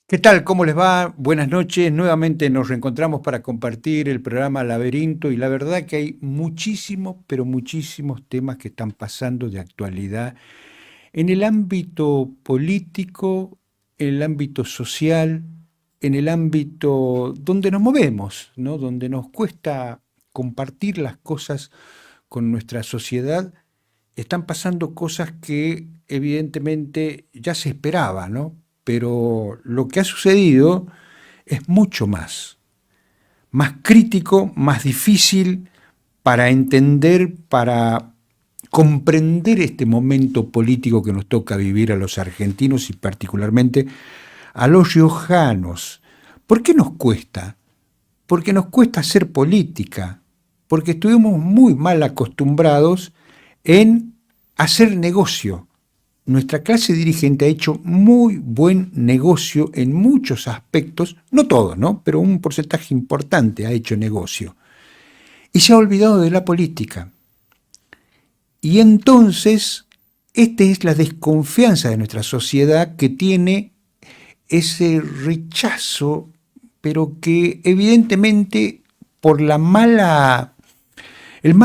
¿Qué tal? ¿Cómo les va? Buenas noches. Nuevamente nos reencontramos para compartir el programa Laberinto y la verdad que hay muchísimos, pero muchísimos temas que están pasando de actualidad en el ámbito político, en el ámbito social, en el ámbito donde nos movemos, ¿no? Donde nos cuesta compartir las cosas con nuestra sociedad. Están pasando cosas que evidentemente ya se esperaba, ¿no? Pero lo que ha sucedido es mucho más crítico, más difícil para entender, para comprender este momento político que nos toca vivir a los argentinos y particularmente a los riojanos. ¿Por qué nos cuesta? Porque nos cuesta hacer política, porque estuvimos muy mal acostumbrados en hacer negocio. Nuestra clase dirigente ha hecho muy buen negocio en muchos aspectos, no todos, ¿no? Pero un porcentaje importante ha hecho negocio. Y se ha olvidado de la política. Y entonces, esta es la desconfianza de nuestra sociedad que tiene ese rechazo, pero que evidentemente por el mal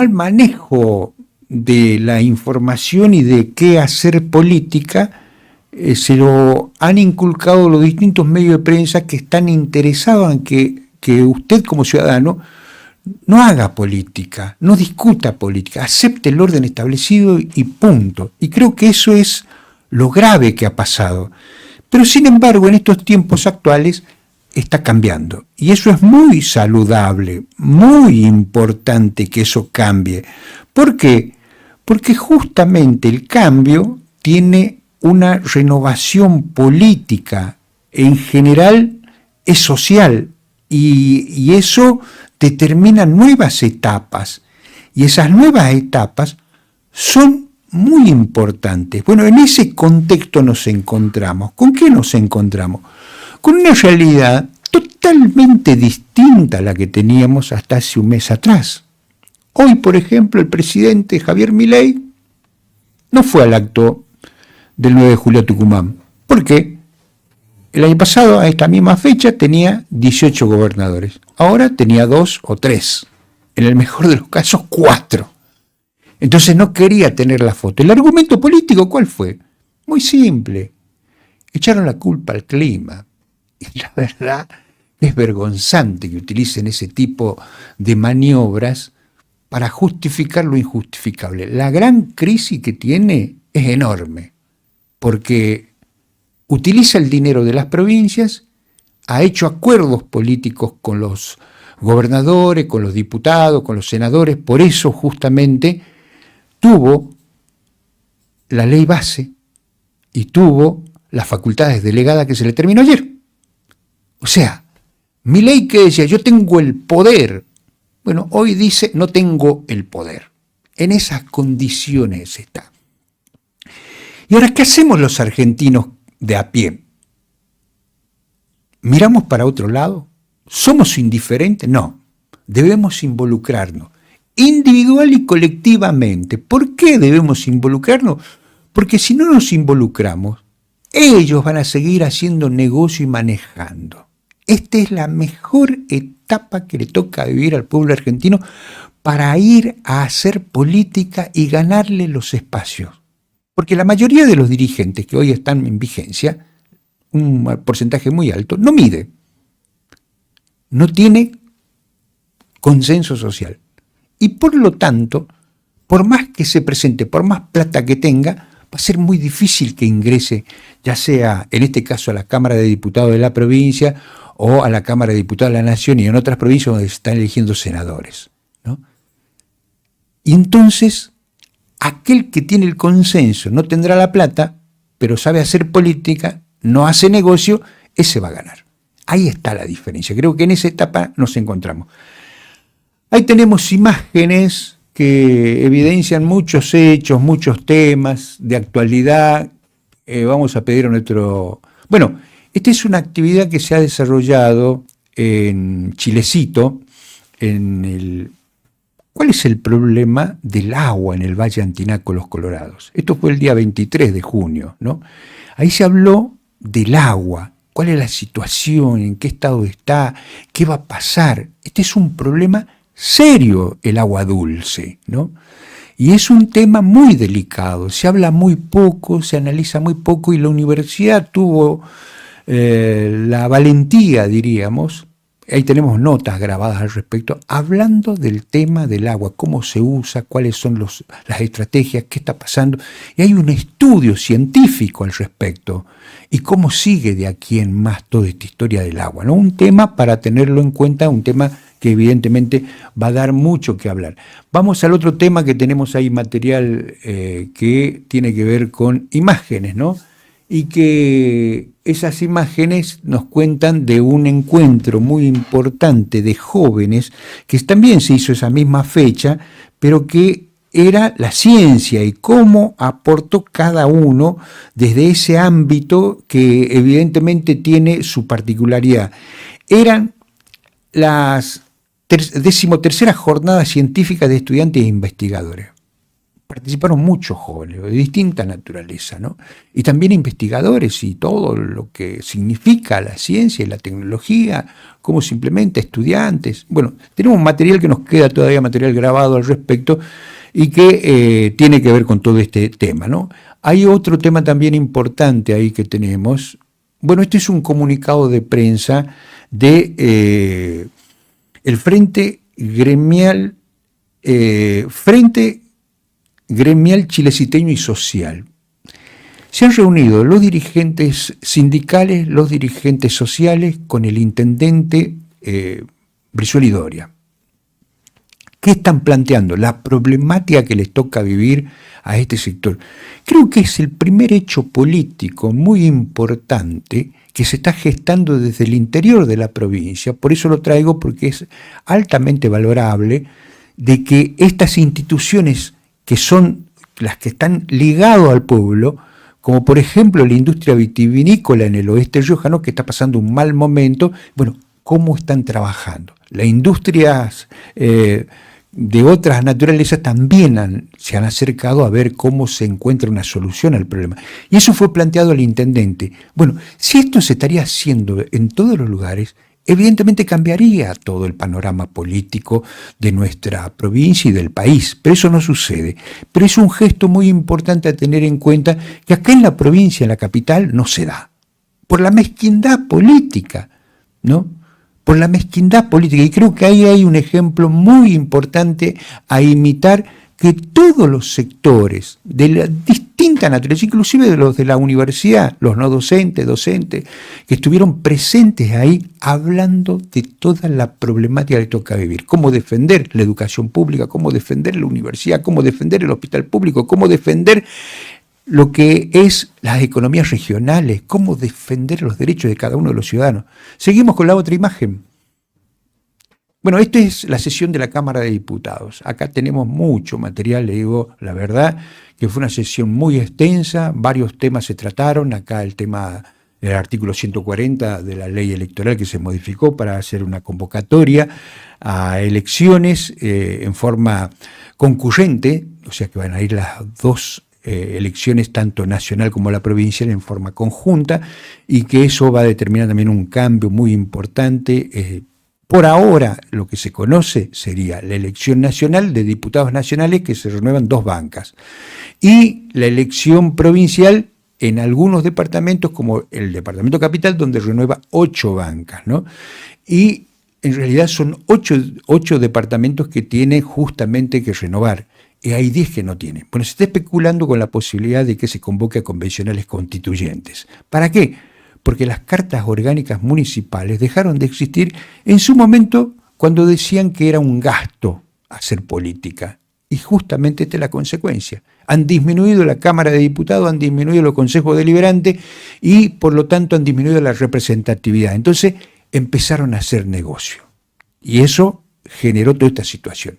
manejo de la información y de qué hacer política, se lo han inculcado los distintos medios de prensa que están interesados en que usted como ciudadano no haga política, no discuta política, acepte el orden establecido y punto. Y creo que eso es lo grave que ha pasado. Pero sin embargo, en estos tiempos actuales está cambiando. Y eso es muy saludable, muy importante que eso cambie. ¿Por qué? Porque justamente el cambio tiene una renovación política, en general es social, y eso determina nuevas etapas, y esas nuevas etapas son muy importantes. Bueno, en ese contexto nos encontramos. ¿Con qué nos encontramos? Con una realidad totalmente distinta a la que teníamos hasta hace un mes atrás. Hoy, por ejemplo, el presidente Javier Milei no fue al acto del 9 de julio a Tucumán. ¿Por qué? El año pasado, a esta misma fecha, tenía 18 gobernadores. Ahora tenía 2 o 3. En el mejor de los casos, 4. Entonces no quería tener la foto. ¿El argumento político cuál fue? Muy simple. Echaron la culpa al clima. Y la verdad es vergonzante que utilicen ese tipo de maniobras para justificar lo injustificable. La gran crisis que tiene es enorme, porque utiliza el dinero de las provincias, ha hecho acuerdos políticos con los gobernadores, con los diputados, con los senadores, por eso justamente tuvo la ley base y tuvo las facultades delegadas que se le terminó ayer. O sea, Milei que decía, yo tengo el poder. Bueno, hoy dice, no tengo el poder. En esas condiciones está. Y ahora, ¿qué hacemos los argentinos de a pie? ¿Miramos para otro lado? ¿Somos indiferentes? No. Debemos involucrarnos, individual y colectivamente. ¿Por qué debemos involucrarnos? Porque si no nos involucramos, ellos van a seguir haciendo negocio y manejando. Esta es la mejor etapa que le toca vivir al pueblo argentino para ir a hacer política y ganarle los espacios. Porque la mayoría de los dirigentes que hoy están en vigencia, un porcentaje muy alto, no mide. No tiene consenso social. Y por lo tanto, por más que se presente, por más plata que tenga, va a ser muy difícil que ingrese, ya sea en este caso a la Cámara de Diputados de la provincia o a la Cámara de Diputados de la Nación y en otras provincias donde se están eligiendo senadores, ¿no? Y entonces, aquel que tiene el consenso no tendrá la plata, pero sabe hacer política, no hace negocio, ese va a ganar. Ahí está la diferencia. Creo que en esa etapa nos encontramos. Ahí tenemos imágenes que evidencian muchos hechos, muchos temas de actualidad. Vamos a pedir a nuestro... Bueno, esta es una actividad que se ha desarrollado en Chilecito, en el... ¿Cuál es el problema del agua en el Valle Antinaco Los Colorados? Esto fue el día 23 de junio, ¿no? Ahí se habló del agua. cuál es la situación, en qué estado está, qué va a pasar. Este es un problema serio, el agua dulce, ¿no? Y es un tema muy delicado, se habla muy poco, se analiza muy poco, y la universidad tuvo la valentía, diríamos, ahí tenemos notas grabadas al respecto, hablando del tema del agua, cómo se usa, cuáles son las estrategias, qué está pasando. Y hay un estudio científico al respecto. Y cómo sigue de aquí en más toda esta historia del agua, ¿no? Un tema para tenerlo en cuenta, un tema que evidentemente va a dar mucho que hablar. Vamos al otro tema que tenemos ahí, material que tiene que ver con imágenes, ¿no? Y que esas imágenes nos cuentan de un encuentro muy importante de jóvenes, que también se hizo esa misma fecha, pero que era la ciencia y cómo aportó cada uno desde ese ámbito que evidentemente tiene su particularidad. Eran las 13ª jornada científica de estudiantes e investigadores. Participaron muchos jóvenes de distinta naturaleza, ¿no? Y también investigadores y todo lo que significa la ciencia y la tecnología, cómo se implementa, estudiantes. Bueno, tenemos un material que nos queda todavía, material grabado al respecto, y que tiene que ver con todo este tema, ¿no? Hay otro tema también importante ahí que tenemos. Bueno, este es un comunicado de prensa de el Frente Gremial Chileciteño y Social. Se han reunido los dirigentes sindicales, los dirigentes sociales con el intendente Brizuela y Doria. ¿Qué están planteando? La problemática que les toca vivir a este sector. Creo que es el primer hecho político muy importante que se está gestando desde el interior de la provincia. Por eso lo traigo, porque es altamente valorable de que estas instituciones que son las que están ligadas al pueblo, como por ejemplo la industria vitivinícola en el oeste riojano, que está pasando un mal momento, bueno, ¿cómo están trabajando? Las industrias de otras naturalezas también se han acercado a ver cómo se encuentra una solución al problema. Y eso fue planteado al intendente. Bueno, si esto se estaría haciendo en todos los lugares, evidentemente cambiaría todo el panorama político de nuestra provincia y del país, pero eso no sucede. Pero es un gesto muy importante a tener en cuenta, que acá en la provincia, en la capital, no se da, por la mezquindad política, ¿no? Por la mezquindad política, y creo que ahí hay un ejemplo muy importante a imitar, que todos los sectores de la distinta naturaleza, inclusive de los de la universidad, los no docentes, que estuvieron presentes ahí hablando de toda la problemática que toca vivir, cómo defender la educación pública, cómo defender la universidad, cómo defender el hospital público, cómo defender lo que es las economías regionales, cómo defender los derechos de cada uno de los ciudadanos. Seguimos con la otra imagen. Bueno, esta es la sesión de la Cámara de Diputados. Acá tenemos mucho material, le digo la verdad, que fue una sesión muy extensa, varios temas se trataron. Acá el tema del artículo 140 de la ley electoral, que se modificó para hacer una convocatoria a elecciones en forma concurrente, o sea que van a ir las dos elecciones, tanto nacional como la provincial, en forma conjunta, y que eso va a determinar también un cambio muy importante. Por ahora, lo que se conoce sería la elección nacional de diputados nacionales, que se renuevan 2 bancas, y la elección provincial en algunos departamentos, como el departamento capital, donde renueva 8 bancas, ¿no? Y en realidad son 8 departamentos que tienen justamente que renovar, y hay 10 que no tienen. Bueno, se está especulando con la posibilidad de que se convoque a convencionales constituyentes. ¿Para qué? Porque las cartas orgánicas municipales dejaron de existir en su momento, cuando decían que era un gasto hacer política. Y justamente esta es la consecuencia. Han disminuido la Cámara de Diputados, han disminuido los consejos deliberantes y por lo tanto han disminuido la representatividad. Entonces empezaron a hacer negocio. Y eso generó toda esta situación.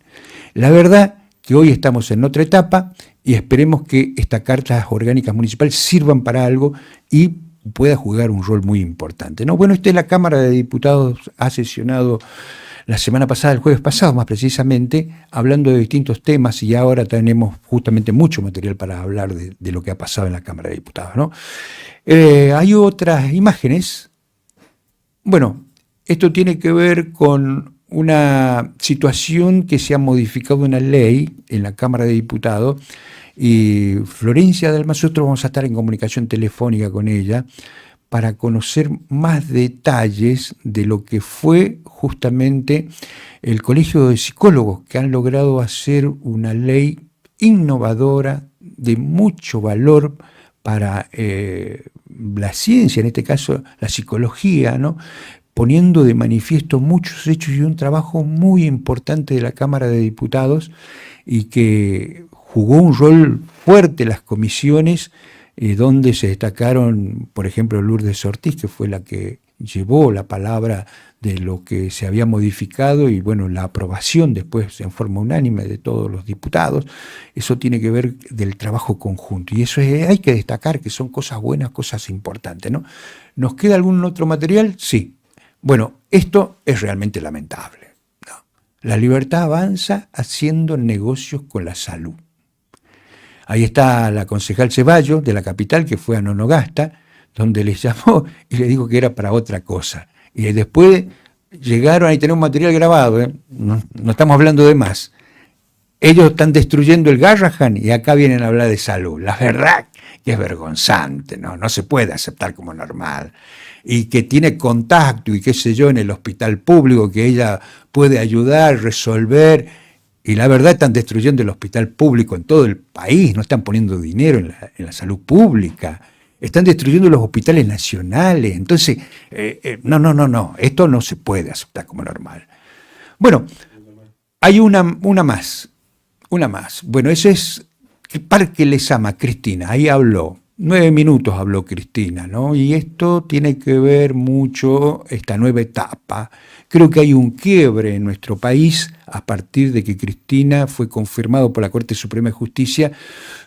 La verdad que hoy estamos en otra etapa y esperemos que estas cartas orgánicas municipales sirvan para algo y pueda jugar un rol muy importante, ¿no? Bueno, la Cámara de Diputados ha sesionado la semana pasada, el jueves pasado más precisamente, hablando de distintos temas, y ahora tenemos justamente mucho material para hablar de lo que ha pasado en la Cámara de Diputados, ¿no? Hay otras imágenes Bueno, esto tiene que ver con una situación que se ha modificado una ley en la Cámara de Diputados y Florencia Dalma, nosotros vamos a estar en comunicación telefónica con ella para conocer más detalles de lo que fue justamente el Colegio de Psicólogos, que han logrado hacer una ley innovadora de mucho valor para la ciencia, en este caso la psicología, ¿no? Poniendo de manifiesto muchos hechos y un trabajo muy importante de la Cámara de Diputados y que jugó un rol fuerte las comisiones donde se destacaron, por ejemplo, Lourdes Ortiz, que fue la que llevó la palabra de lo que se había modificado y bueno, la aprobación después en forma unánime de todos los diputados. Eso tiene que ver del trabajo conjunto y eso hay que destacar que son cosas buenas, cosas importantes, ¿no? ¿Nos queda algún otro material? Sí. Bueno, esto es realmente lamentable, ¿no? La libertad avanza haciendo negocios con la salud. Ahí está la concejal Ceballos de la capital que fue a Nonogasta, donde les llamó y le dijo que era para otra cosa. Y después llegaron, ahí tenemos material grabado, no estamos hablando de más. Ellos están destruyendo el Garrahan y acá vienen a hablar de salud. La verdad que es vergonzante, no se puede aceptar como normal. Y que tiene contacto y qué sé yo en el hospital público, que ella puede ayudar, resolver. Y la verdad están destruyendo el hospital público en todo el país, no están poniendo dinero en la salud pública. Están destruyendo los hospitales nacionales. Entonces, no, esto no se puede aceptar como normal. Bueno, hay una más. Bueno, ese es el Parque Lezama, Cristina, ahí habló. 9 minutos habló Cristina, ¿no? Y esto tiene que ver mucho, esta nueva etapa. Creo que hay un quiebre en nuestro país a partir de que Cristina fue confirmado por la Corte Suprema de Justicia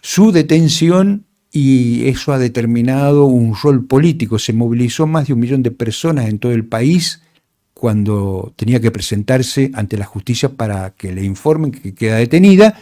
su detención y eso ha determinado un rol político. Se movilizó más de 1 millón de personas en todo el país cuando tenía que presentarse ante la justicia para que le informen que queda detenida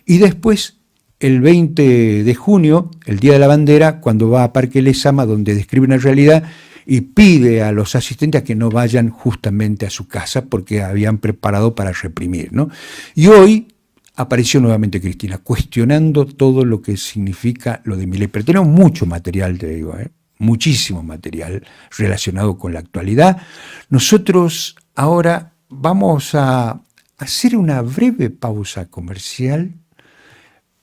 y después el 20 de junio, el Día de la Bandera, cuando va a Parque Lezama, donde describe una realidad y pide a los asistentes a que no vayan justamente a su casa porque habían preparado para reprimir, ¿no? Y hoy apareció nuevamente Cristina, cuestionando todo lo que significa lo de Milei. Pero tenemos mucho material, te digo, muchísimo material relacionado con la actualidad. Nosotros ahora vamos a hacer una breve pausa comercial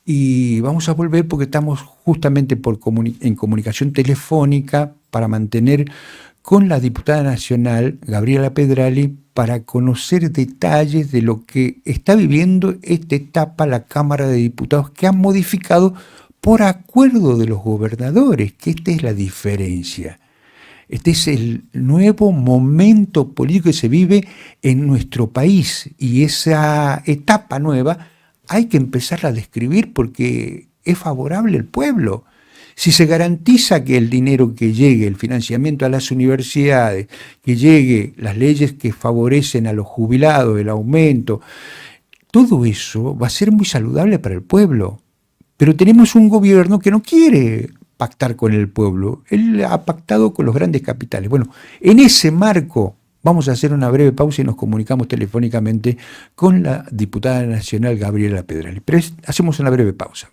y vamos a volver porque estamos justamente en comunicación telefónica para mantener con la diputada nacional Gabriela Pedrali para conocer detalles de lo que está viviendo esta etapa la Cámara de Diputados que han modificado por acuerdo de los gobernadores, que esta es la diferencia. Este es el nuevo momento político que se vive en nuestro país y esa etapa nueva hay que empezarla a describir porque es favorable al pueblo. Si se garantiza que el dinero que llegue, el financiamiento a las universidades, que llegue las leyes que favorecen a los jubilados, el aumento, todo eso va a ser muy saludable para el pueblo. Pero tenemos un gobierno que no quiere pactar con el pueblo. Él ha pactado con los grandes capitales. Bueno, en ese marco vamos a hacer una breve pausa y nos comunicamos telefónicamente con la diputada nacional Gabriela Pedrali. Pero hacemos una breve pausa.